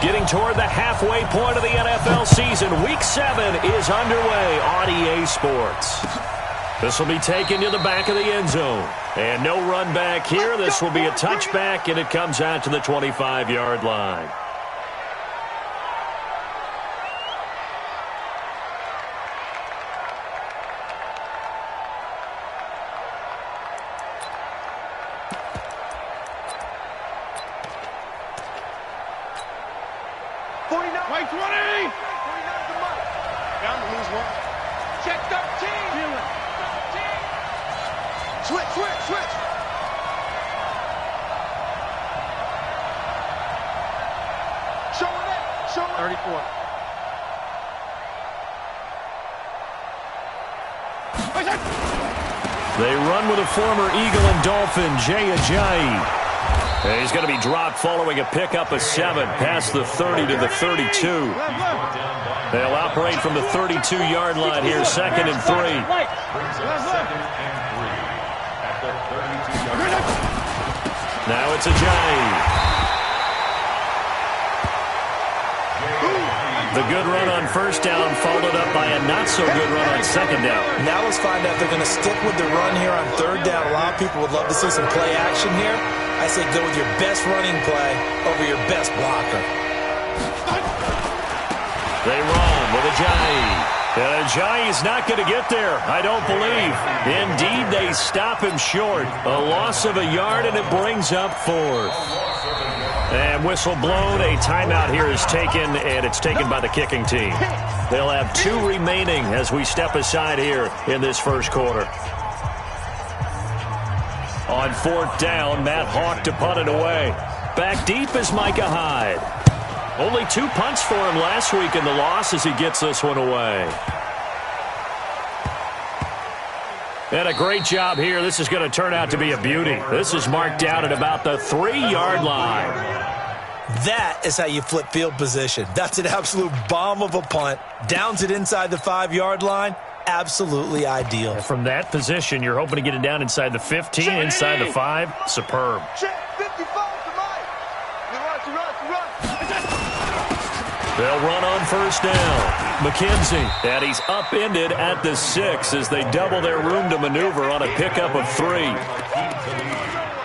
Getting toward the halfway point of the NFL season. Week 7 is underway on EA Sports. This will be taken to the back of the end zone. And no run back here. This will be a touchback, and it comes out to the 25-yard line. They run with a former Eagle and Dolphin, Jay Ajayi. He's going to be dropped following a pickup of 7 past the 30 to the 32. They'll operate from the 32-yard line here, 2nd and 3. Now it's Ajayi. The good run on first down followed up by a not-so-good run on second down. Now let's find out if they're going to stick with the run here on third down. A lot of people would love to see some play action here. I say go with your best running play over your best blocker. They run with Ajayi. And Ajayi is not going to get there, I don't believe. Indeed, they stop him short. A loss of a yard, and it brings up 4th. And whistle blown. A timeout here is taken, and it's taken by the kicking team. They'll have 2 remaining as we step aside here in this first quarter. On 4th down, Matt Hawk to punt it away. Back deep is Micah Hyde. Only 2 punts for him last week in the loss as he gets this one away. And a great job here. This is going to turn out to be a beauty. This is marked down at about the 3-yard line. That is how you flip field position. That's an absolute bomb of a punt. Downs it inside the 5-yard line. Absolutely ideal. And from that position, you're hoping to get it down inside the 15, inside the 5. Superb. They'll run on first down. McKenzie, and he's upended at the 6 as they double their room to maneuver on a pickup of 3.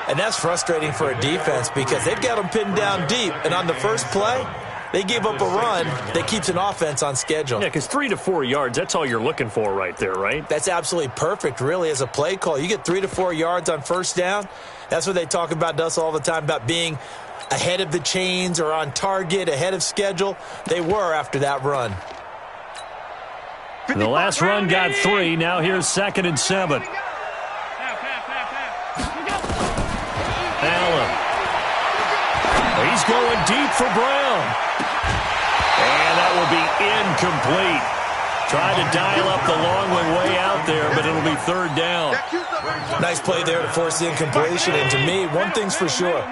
And that's frustrating for a defense because they've got them pinned down deep. And on the first play, they gave up a run that keeps an offense on schedule. Yeah, because 3 to 4 yards, that's all you're looking for right there, right? That's absolutely perfect, really, as a play call. You get 3 to 4 yards on first down. That's what they talk about to us all the time, about being ahead of the chains or on target, ahead of schedule. They were after that run. The last run got 3. Now here's 2nd and 7. Allen. He's going deep for Brown. And that will be incomplete. Tried to dial up the long one way out there, but it'll be 3rd down. Nice play there to force the incompletion. And to me, one thing's for sure.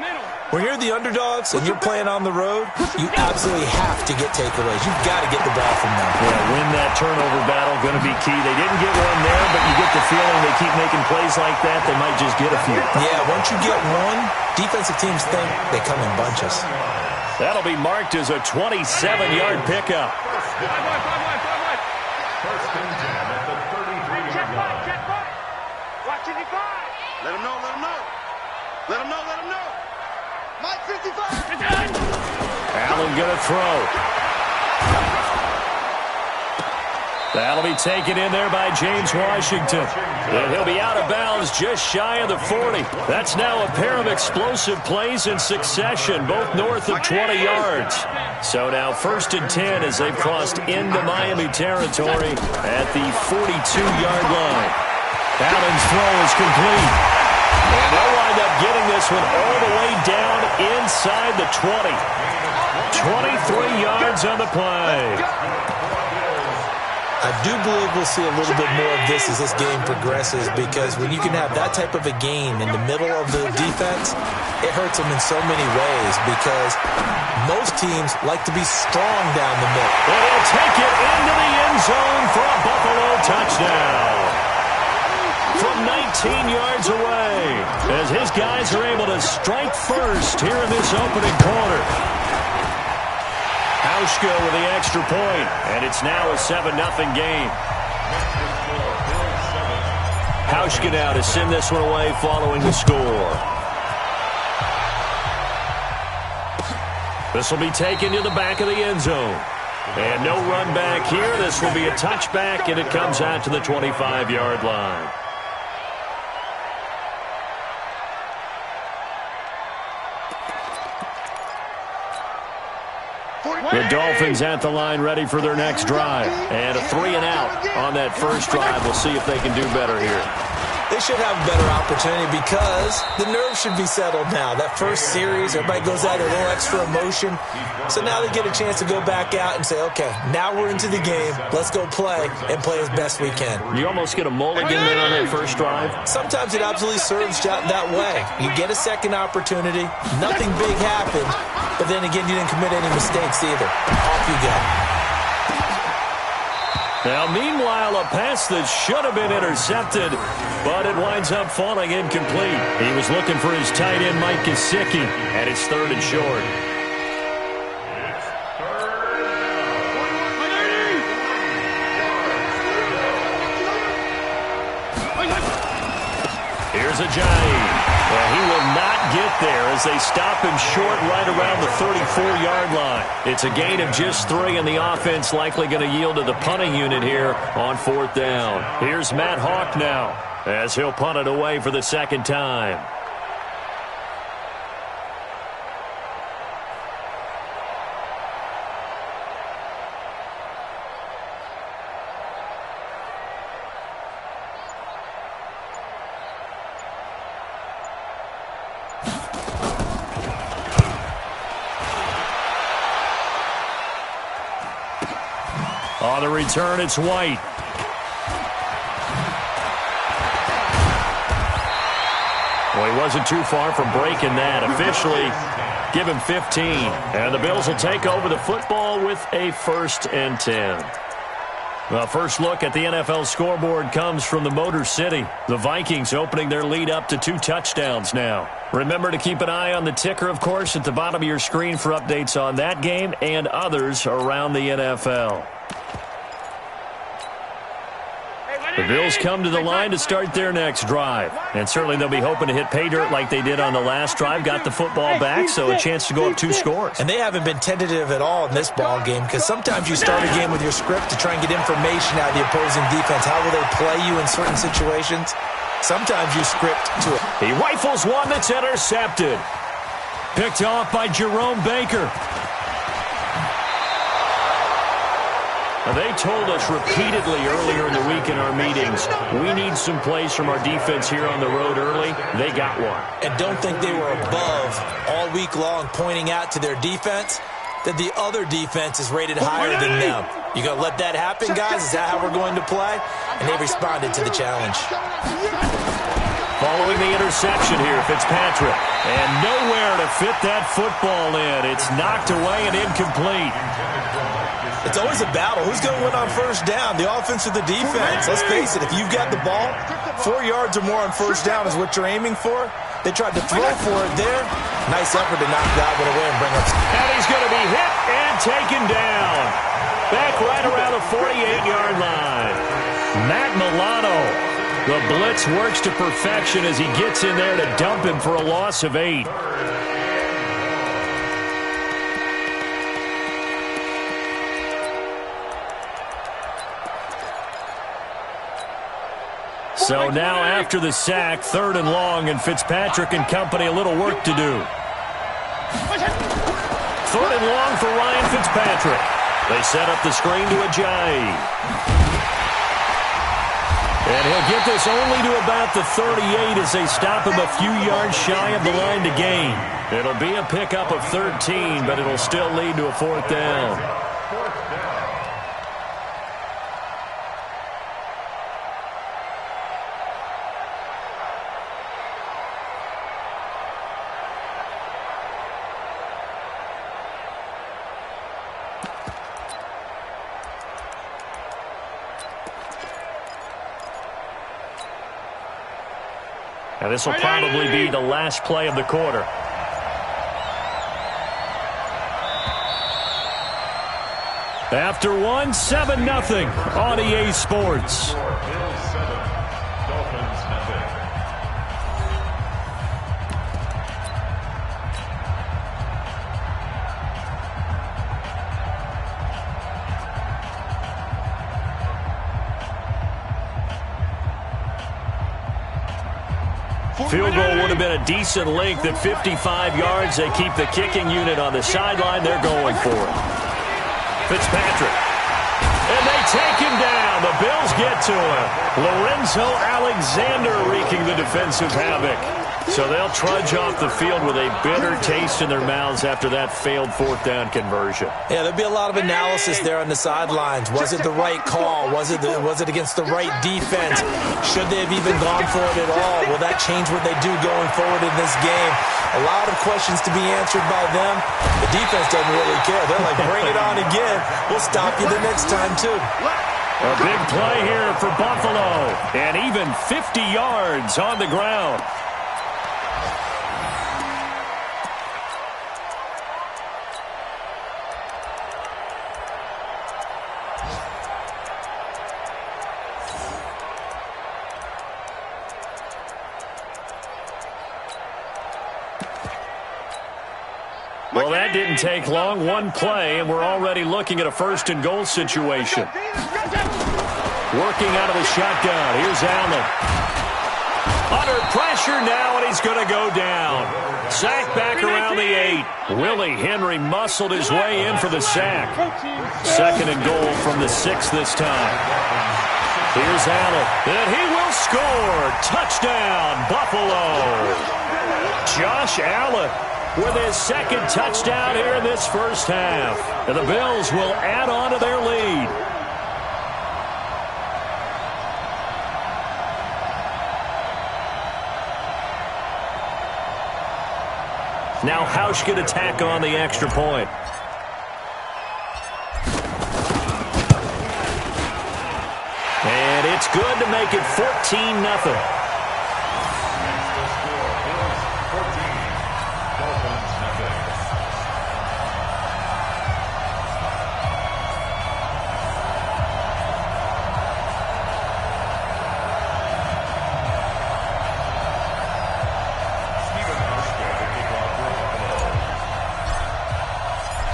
When you're the underdogs and you're playing on the road, you absolutely have to get takeaways. You've got to get the ball from them. Yeah, win that turnover battle, going to be key. They didn't get one there, but you get the feeling they keep making plays like that, they might just get a few. Yeah, once you get one, defensive teams think they come in bunches. That'll be marked as a 27-yard pickup. First and 10 at the 33-yard line. Check back. Watch it, let him know, let him know. Let him know, let him know. Mike 55. Allen going to throw. That'll be taken in there by James Washington. And he'll be out of bounds just shy of the 40. That's now a pair of explosive plays in succession, both north of 20 yards. So now 1st and 10 as they've crossed into Miami territory at the 42-yard line. Allen's throw is complete. And they'll wind up getting this one all the way down inside the 20. 23 yards on the play. I do believe we'll see a little bit more of this as this game progresses, because when you can have that type of a game in the middle of the defense, it hurts them in so many ways, because most teams like to be strong down the middle. And he'll take it into the end zone for a Buffalo touchdown. From 19 yards away, as his guys are able to strike first here in this opening quarter. Hauschka with the extra point, and it's now a 7-0 game. Hauschka now to send this one away following the score. This will be taken to the back of the end zone. And no run back here. This will be a touchback, and it comes out to the 25-yard line. The Dolphins at the line ready for their next drive. And a 3-and-out on that first drive. We'll see if they can do better here. They should have a better opportunity because the nerves should be settled now. That first series, everybody goes out a little extra emotion. So now they get a chance to go back out and say, okay, now we're into the game. Let's go play and play as best we can. You almost get a mulligan there on that first drive. Sometimes it absolutely serves that way. You get a second opportunity. Nothing big happened. But then again, you didn't commit any mistakes either. Off you go. Now, meanwhile, a pass that should have been intercepted, but it winds up falling incomplete. He was looking for his tight end, Mike Gesicki, and it's 3rd and short. Here's Ajayi. Well, he will not get there as they stop him short right around the 34-yard line. It's a gain of just 3, and the offense likely going to yield to the punting unit here on 4th down. Here's Matt Hawk now as he'll punt it away for the second time. On the return, it's White. Well, he wasn't too far from breaking that. Officially, give him 15. And the Bills will take over the football with a 1st and 10. The first look at the NFL scoreboard comes from the Motor City. The Vikings opening their lead up to 2 touchdowns now. Remember to keep an eye on the ticker, of course, at the bottom of your screen for updates on that game and others around the NFL. The Bills come to the line to start their next drive. And certainly they'll be hoping to hit pay dirt like they did on the last drive. Got the football back, so a chance to go up 2 scores. And they haven't been tentative at all in this ball game because sometimes you start a game with your script to try and get information out of the opposing defense. How will they play you in certain situations? Sometimes you script to it. He rifles one that's intercepted. Picked off by Jerome Baker. Now, they told us repeatedly earlier in the week in our meetings, we need some plays from our defense here on the road early. They got one. And don't think they were above all week long pointing out to their defense that the other defense is rated higher than them. You going to let that happen, guys? Is that how we're going to play? And they responded to the challenge. Following the interception here, Fitzpatrick. And nowhere to fit that football in. It's knocked away and incomplete. It's always a battle. Who's going to win on first down, the offense or the defense? Let's face it, if you've got the ball, 4 yards or more on first down is what you're aiming for. They tried to throw for it there. Nice effort to knock that one away and bring up. And he's going to be hit and taken down. Back right around the 48-yard line. Matt Milano. The blitz works to perfection as he gets in there to dump him for a loss of 8. So now after the sack, 3rd and long, and Fitzpatrick and company a little work to do. 3rd and long for Ryan Fitzpatrick. They set up the screen to Ajayi. And he'll get this only to about the 38 as they stop him a few yards shy of the line to gain. It'll be a pickup of 13, but it'll still lead to a 4th down. Now this will probably be the last play of the quarter. After one, 7-0 on EA Sports. Bills 7, Dolphins nothing. Field goal would have been a decent length at 55 yards. They keep the kicking unit on the sideline. They're going for it. Fitzpatrick. And they take him down. The Bills get to him. Lorenzo Alexander wreaking the defensive havoc. So they'll trudge off the field with a bitter taste in their mouths after that failed fourth down conversion. Yeah, there'll be a lot of analysis there on the sidelines. Was it the right call? Was it against the right defense? Should they have even gone for it at all? Will that change what they do going forward in this game? A lot of questions to be answered by them. The defense doesn't really care. They're like, bring it on again. We'll stop you the next time, too. A big play here for Buffalo. And even 50 yards on the ground. Well, that didn't take long. One play, and we're already looking at a first-and-goal situation. Working out of the shotgun. Here's Allen. Under pressure now, and he's going to go down. Sack back around the 8. Willie Henry muscled his way in for the sack. Second and goal from the 6 this time. Here's Allen. And he will score. Touchdown, Buffalo. Josh Allen with his second touchdown here in this first half. And the Bills will add on to their lead. Now Hausch can attack on the extra point. And it's good to make it 14-0.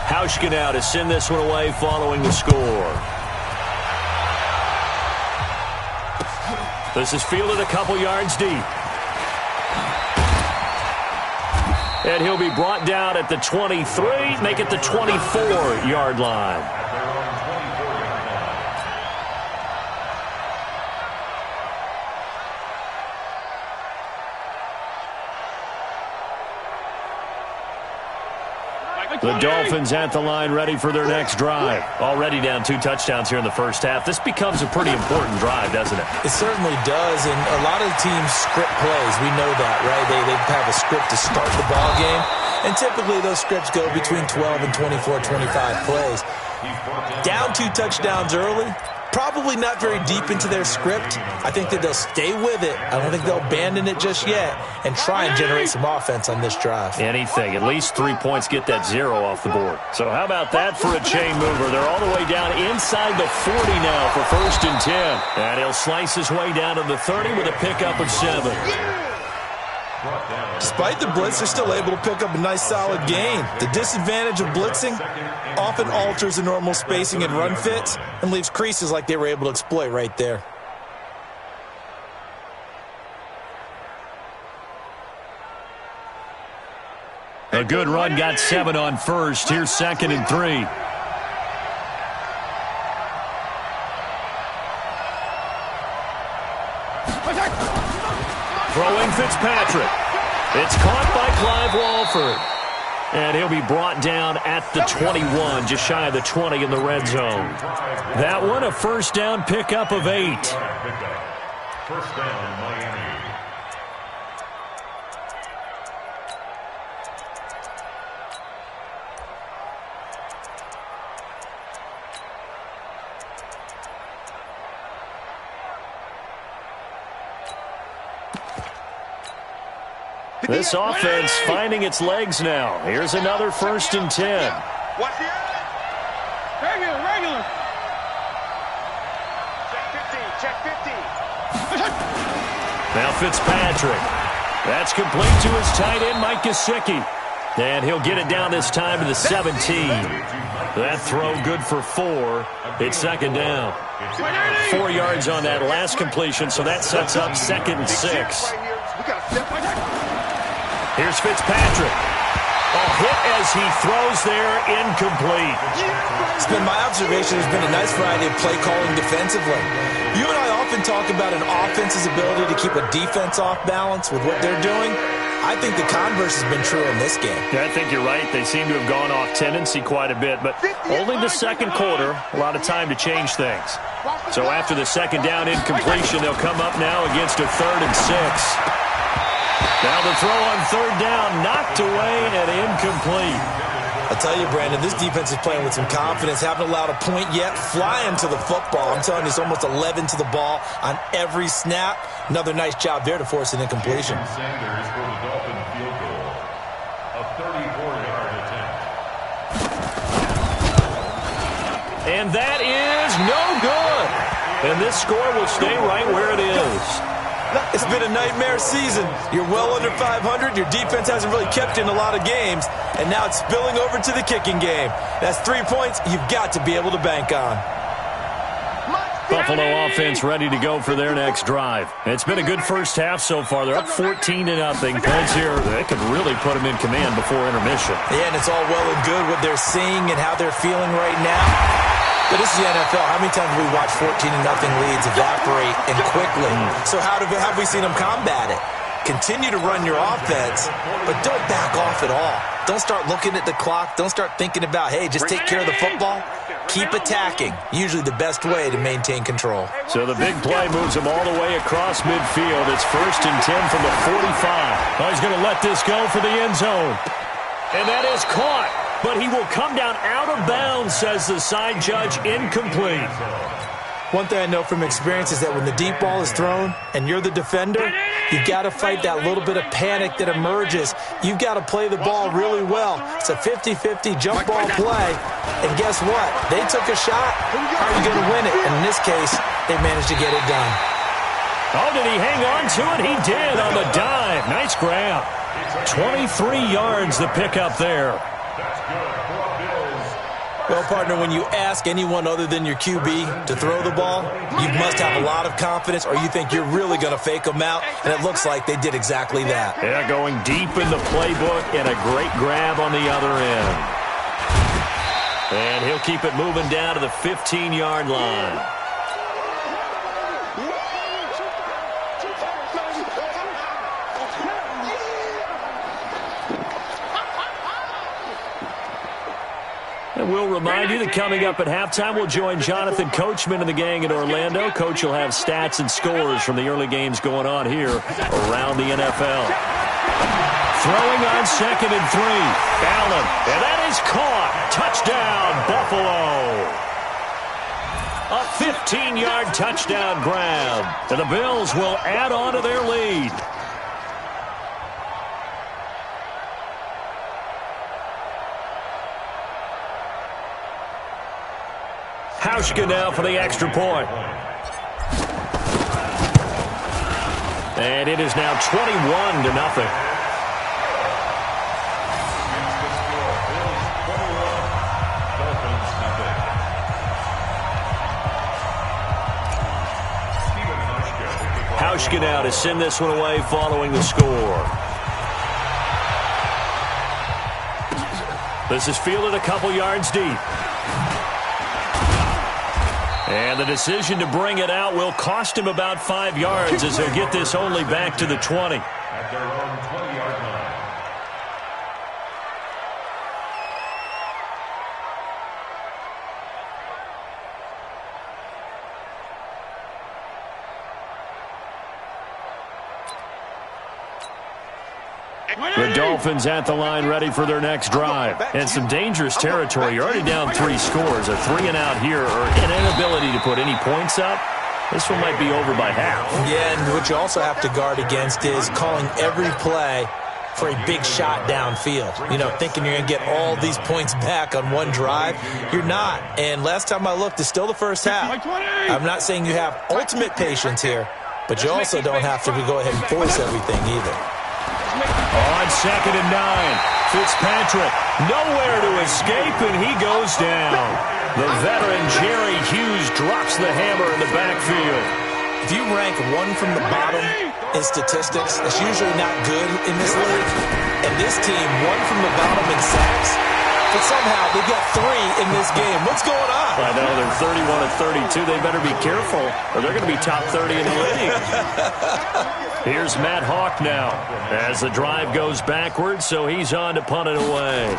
Hauschka now to send this one away following the score. This is fielded a couple yards deep. And he'll be brought down at the 23, make it the 24-yard line. The Dolphins at the line ready for their next drive. Already down 2 touchdowns here in the first half. This becomes a pretty important drive, doesn't it? It certainly does, and a lot of the teams script plays. We know that, right? They have a script to start the ball game, and typically those scripts go between 12 and 24, 25 plays. Down 2 touchdowns early, probably not very deep into their script. I think that they'll stay with it. I don't think they'll abandon it just yet and try and generate some offense on this drive. Anything. At least 3 points, get that 0 off the board. So how about that for a chain mover? They're all the way down inside the 40 now for 1st and 10. And he'll slice his way down to the 30 with a pickup of 7. Despite the blitz, they're still able to pick up a nice solid gain. The disadvantage of blitzing often alters the normal spacing and run fits and leaves creases like they were able to exploit right there. A good run, got 7 on first. Here's 2nd and 3. Throwing Fitzpatrick. It's caught by Clive Walford. And he'll be brought down at the 21, just shy of the 20 in the red zone. That one, a first down pickup of 8. First down, Miami. This offense finding its legs now. Here's another 1st and 10. Watch the eye. Regular. Check 50. Now Fitzpatrick. That's complete to his tight end, Mike Gesicki. And he'll get it down this time to the 17. That throw good for 4. It's second down. 4 yards on that last completion, so that sets up 2nd and 6. Here's Fitzpatrick. A hit as he throws there, incomplete. It's been my observation there's been a nice variety of play calling defensively. You and I often talk about an offense's ability to keep a defense off balance with what they're doing. I think the converse has been true in this game. Yeah, I think you're right. They seem to have gone off tendency quite a bit, but only the second quarter, a lot of time to change things. So after the second down incompletion, they'll come up now against a 3rd and 6. Now the throw on 3rd down, knocked away and incomplete. I'll tell you, Brandon, this defense is playing with some confidence. Haven't allowed a point yet. Flying to the football. I'm telling you, it's almost 11 to the ball on every snap. Another nice job there to force an incompletion. Sanders for the Dolphin field goal. A 34-yard attempt. And that is no good. And this score will stay right where it is. It's been a nightmare season. You're well under 500. Your defense hasn't really kept in a lot of games. And now it's spilling over to the kicking game. That's 3 points you've got to be able to bank on. Buffalo offense ready to go for their next drive. It's been a good first half so far. They're up 14-0. Points here, they could really put them in command before intermission. Yeah, and it's all well and good what they're seeing and how they're feeling right now. But this is the NFL. How many times have we watched 14-0 leads evaporate and quickly? So how have we seen them combat it? Continue to run your offense, but don't back off at all. Don't start looking at the clock. Don't start thinking about, hey, just take care of the football. Keep attacking. Usually the best way to maintain control. So the big play moves him all the way across midfield. It's 1st and 10 from the 45. Oh, he's going to let this go for the end zone. And that is caught. But he will come down out of bounds, says the side judge, incomplete. One thing I know from experience is that when the deep ball is thrown and you're the defender, you've got to fight that little bit of panic that emerges. You've got to play the ball really well. It's a 50-50 jump ball play. And guess what? They took a shot. How are you going to win it? And in this case, they managed to get it done. Oh, did he hang on to it? He did on the dive. Nice grab. 23 yards the pickup there. Well, partner, when you ask anyone other than your QB to throw the ball, you must have a lot of confidence or you think you're really going to fake them out, and it looks like they did exactly that. Yeah, going deep in the playbook and a great grab on the other end. And he'll keep it moving down to the 15-yard line. And we'll remind you that coming up at halftime, we'll join Jonathan Coachman and the gang in Orlando. Coach will have stats and scores from the early games going on here around the NFL. Throwing on 2nd and 3. Allen, and that is caught. Touchdown, Buffalo. A 15-yard touchdown grab. And the Bills will add on to their lead. Hauschka now for the extra point. And it is now 21-0. Hauschka now to send this one away following the score. This is fielded a couple yards deep. And the decision to bring it out will cost him about 5 yards as he'll get this only back to the 20. At their own 20-yard line. The Dolphins at the line ready for their next drive. And some dangerous territory. You're already down 3 scores. A 3-and-out here or an inability to put any points up. This one might be over by half. Yeah, and what you also have to guard against is calling every play for a big shot downfield. You know, thinking you're going to get all these points back on one drive. You're not. And last time I looked, it's still the first half. I'm not saying you have ultimate patience here, but you also don't have to go ahead and force everything either. On 2nd and 9, Fitzpatrick nowhere to escape, and he goes down. The veteran Jerry Hughes drops the hammer in the backfield. If you rank one from the bottom in statistics, that's usually not good in this league. And this team, one from the bottom in sacks, but somehow they got 3 in this game. What's going on? I know, they're 31-32. They better be careful, or they're going to be top 30 in the league. Here's Matt Hawk now as the drive goes backwards, so he's on to punt it away.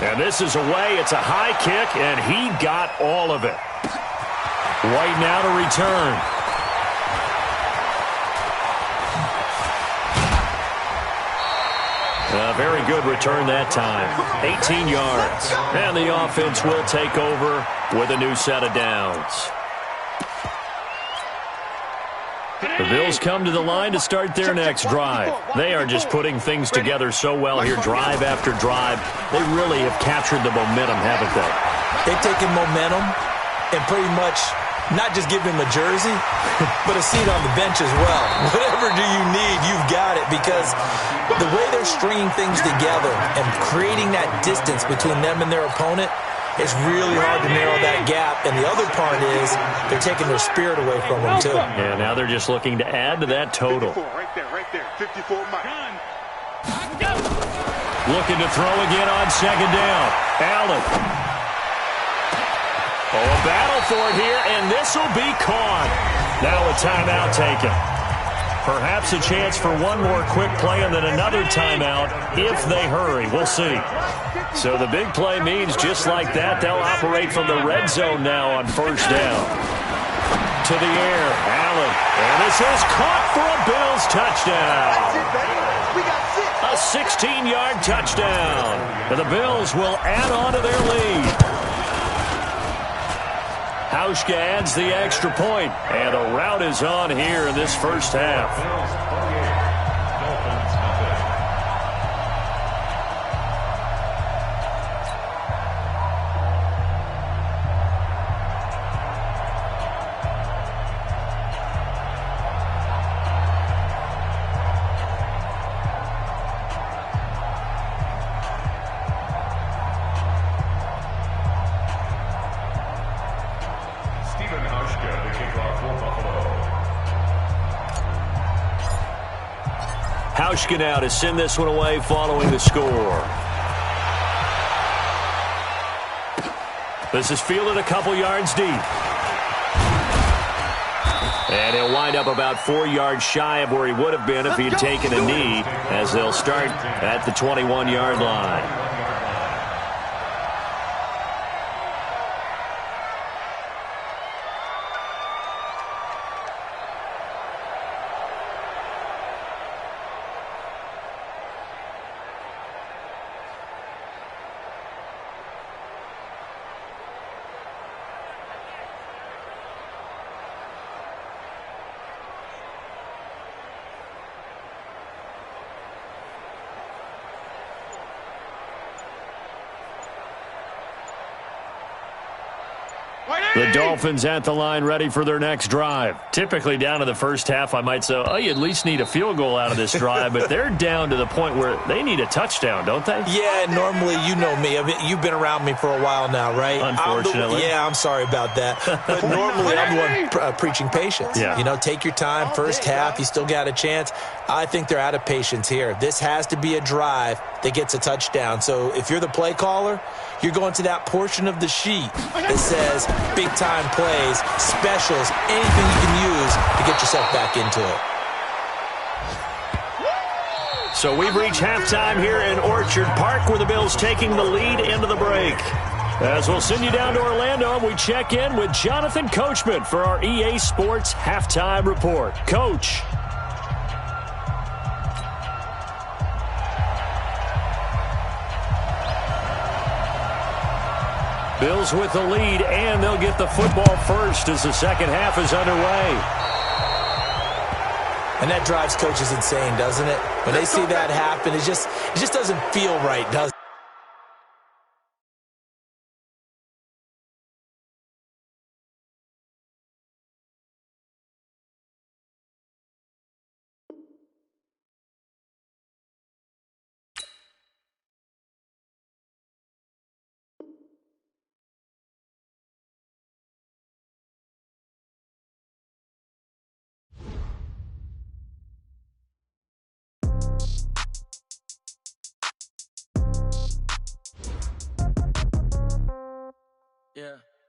And this is away. It's a high kick, and he got all of it. White now to return. A very good return that time. 18 yards. And the offense will take over with a new set of downs. The Bills come to the line to start their next drive. They are just putting things together so well here, drive after drive. They really have captured the momentum, haven't they? They've taken momentum and pretty much not just give him a jersey, but a seat on the bench as well. Whatever do you need, you've got it, because the way they're stringing things together and creating that distance between them and their opponent, it's really hard to narrow that gap. And the other part is they're taking their spirit away from them, too. Yeah, now they're just looking to add to that total. 54, right there. 54 Mike. Looking to throw again on 2nd down. Allen. Oh, a battle for it here, and this will be caught. Now a timeout taken. Perhaps a chance for one more quick play and then another timeout if they hurry. We'll see. So the big play means just like that, they'll operate from the red zone now on 1st down. To the air, Allen. And this is caught for a Bills touchdown. A 16-yard touchdown. And the Bills will add on to their lead. Hauschka adds the extra point, and a rout is on here in this first half. Hauschka now to send this one away following the score. This is fielded a couple yards deep. And he'll wind up about 4 yards shy of where he would have been if he had taken a knee, as they'll start at the 21-yard line. The Dolphins at the line ready for their next drive. Typically down to the first half, I might say, oh, you at least need a field goal out of this drive, but they're down to the point where they need a touchdown, don't they? Yeah, normally, you know me. I mean, you've been around me for a while now, right? Unfortunately. I'm sorry about that. But normally, I'm the one preaching patience. Yeah. You know, take your time. First half, you still got a chance. I think they're out of patience here. This has to be a drive that gets a touchdown. So if you're the play caller, you're going to that portion of the sheet that says big-time plays, specials, anything you can use to get yourself back into it. So we've reached halftime here in Orchard Park, where the Bills taking the lead into the break. As we'll send you down to Orlando, we check in with Jonathan Coachman for our EA Sports Halftime Report. Coach. Bills with the lead, and they'll get the football first as the second half is underway. And that drives coaches insane, doesn't it? When they see that happen, it just doesn't feel right, does it? Yeah.